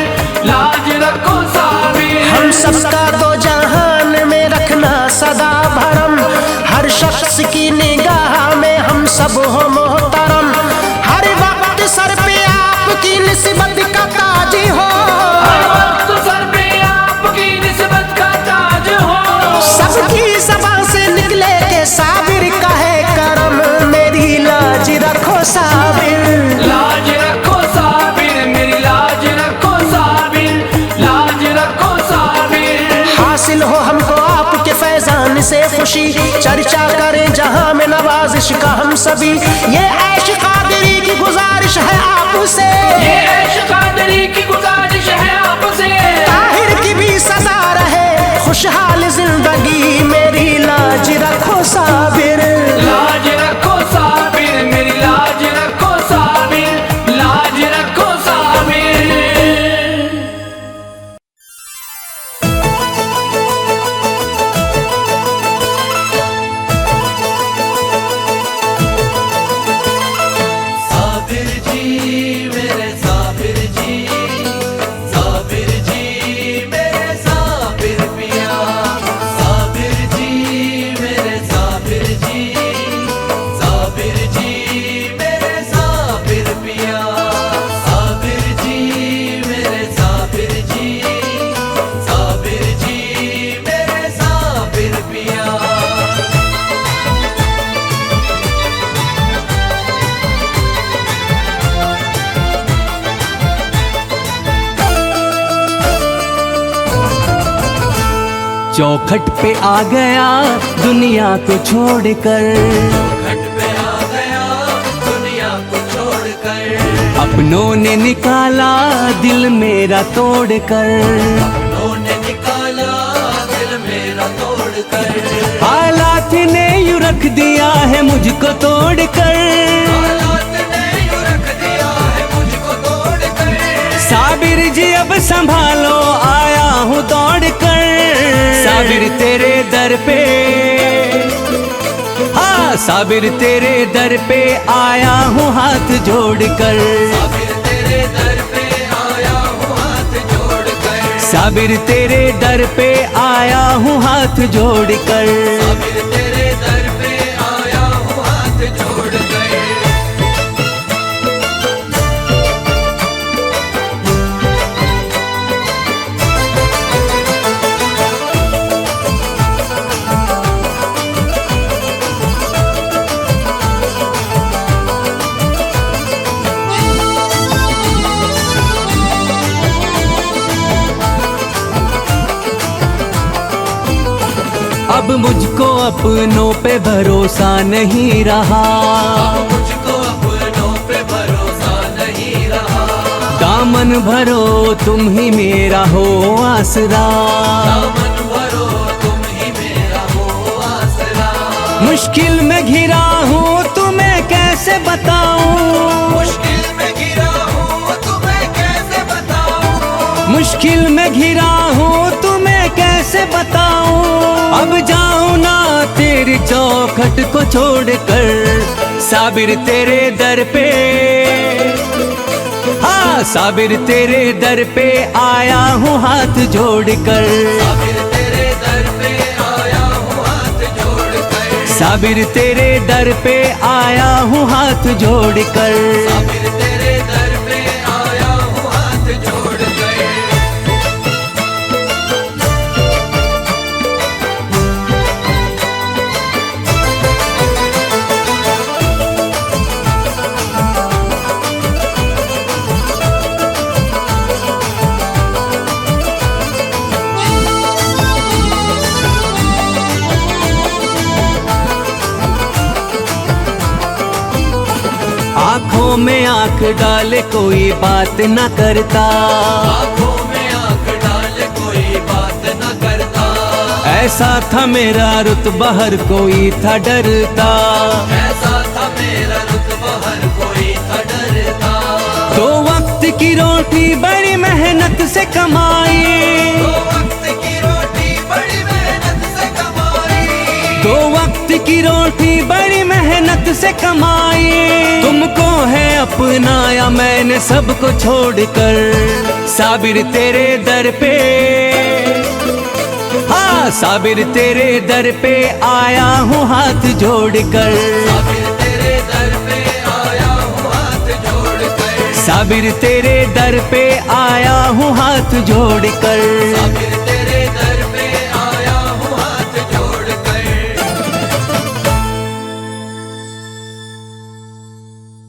लाज रखो साबिर। हम सबका दो जहान में रखना सदा भरम, हर शख्स की निगाह में हम सब हो मोहतरम। हर वक्त सर पे आपकी निस्बत का ताज हो, हर वक्त सर पे आपकी निस्बत का ताज हो। सबकी ज़बान से निकले के साबिर का है करम, मेरी लाज रखो साबिर। लाज रखो साबिर, मेरी लाज रखो साबिर, लाज रखो साबिर। हासिल हो हमको आपके फैजान से खुशी, चर्चा करें जहां में नवाजिश का हम सभी। ये ऐश कादरी की गुजारिश है आपसे, ये ऐश कादरी की गुजारिश है आपसे। ताहिर की भी सदा रहे खुशहाल जिंदगी, मेरी लाज रखो साबिर। लाज रखो साबिर, मेरी लाज रखो साबिर, लाज रखो साबिर। साबिर जी मेरे साबिर जी, साबिर जी मेरे साबिर पिया। साबिर जी मेरे साबिर जी, साबिर जी मेरे साबिर पिया। साबिर जी मेरे साबिर जी, साबिर जी मेरे साबिर पिया। चौखट पे आ गया दुनिया को छोड़कर, घट पे आ गया दुनिया को छोड़कर। अपनों ने निकाला दिल मेरा तोड़कर। उन्होंने निकाला दिल मेरा तोड़कर। हालात ने यूं रख दिया है मुझको तोड़कर। हालात ने यूं रख दिया है मुझको तोड़कर। साबिर जी अब संभालो आया हूँ दौड़कर। साबिर तेरे दर पे, हाँ साबिर तेरे दर पे आया हूँ हाथ जोड़कर। साबिर तेरे दर पे आया हूँ हाथ जोड़कर। साबिर तेरे दर पे आया हूँ हाथ जोड़कर। साबिर तेरे दर पे आया हूँ हाथ जोड़कर। अब मुझको अपनों पे भरोसा नहीं रहा। मुझको अपनों पे भरोसा नहीं रहा। दामन भरो तुम ही मेरा हो आसरा। दामन भरो तुम ही मेरा हो आसरा। मुश्किल में घिरा हूँ तुम्हें कैसे बताऊँ। मुश्किल में घिरा हूँ तुम्हें कैसे बताऊँ। मुश्किल में घिरा हूँ तुम्हें कैसे बताऊँ। अब जाऊँ ना तेरी चौखट को छोड़कर। साबिर तेरे दर पे, हाँ हाँ साबिर तेरे दर पे आया हूँ हाथ जोड़कर, साबिर तेरे दर पे आया हूँ हाथ जोड़कर, साबिर तेरे दर पे आया हूँ हाथ जोड़कर। साबिर तेरे दर पे आया हूँ हाथ जोड़कर। आँखों में आँख डाले कोई बात न करता, आँखों में आँख डाल कोई बात न करता, ऐसा था मेरा रुतबा हर कोई था डरता। ऐसा था मेरा रुतबा हर कोई था डरता। दो वक्त की रोटी बड़ी मेहनत से कमाई, दो वक्त की रोटी बड़ी मेहनत से कमाई, दो वक्त की रोटी बड़ी मेहनत से कमाई। तुमको है अपनाया मैंने सबको छोड़कर, साबिर तेरे दर पे, हाँ साबिर तेरे दर पे आया हूँ हाथ जोड़कर, साबिर तेरे दर पे आया हूँ हाथ जोड़कर, साबिर तेरे दर पे आया हूँ हाथ जोड़कर। साबिर